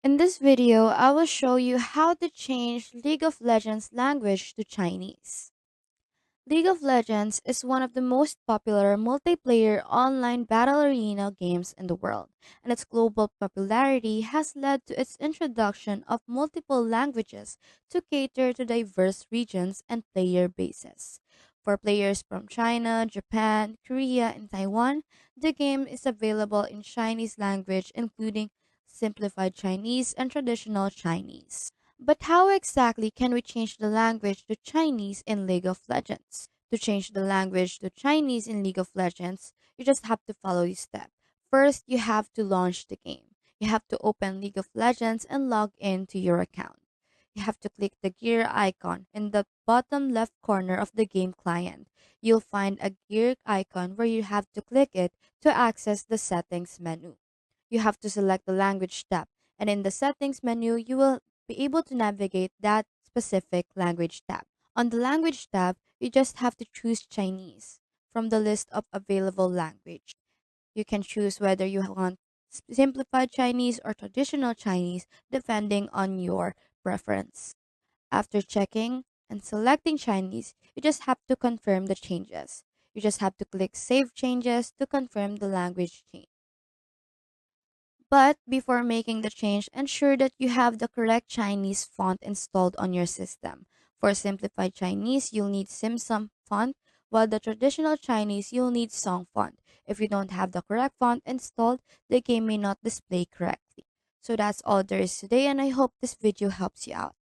In this video, I will show you how to change League of Legends language to Chinese. League of Legends is one of the most popular multiplayer online battle arena games in the world, and its global popularity has led to its introduction of multiple languages to cater to diverse regions and player bases. For players from China, Japan, Korea, and Taiwan, the game is available in Chinese language, including simplified Chinese and traditional Chinese. But how exactly can we change the language to Chinese in League of Legends? To change the language to Chinese in League of Legends, you just have to follow this step. First, you have to launch the game. You have to open League of Legends and log in to your account. You have to click the gear icon in the bottom left corner of the game client. You'll find a gear icon where you have to click it to access the settings menu. You have to select the language tab, and in the settings menu, you will be able to navigate that specific language tab. On the language tab, you just have to choose Chinese from the list of available language. You can choose whether you want simplified Chinese or traditional Chinese depending on your preference. After checking and selecting Chinese, you just have to confirm the changes. You just have to click Save Changes to confirm the language change. But before making the change, ensure that you have the correct Chinese font installed on your system. For simplified Chinese, you'll need Simsum font, while the traditional Chinese, you'll need Song font. If you don't have the correct font installed, the game may not display correctly. So that's all there is today, and I hope this video helps you out.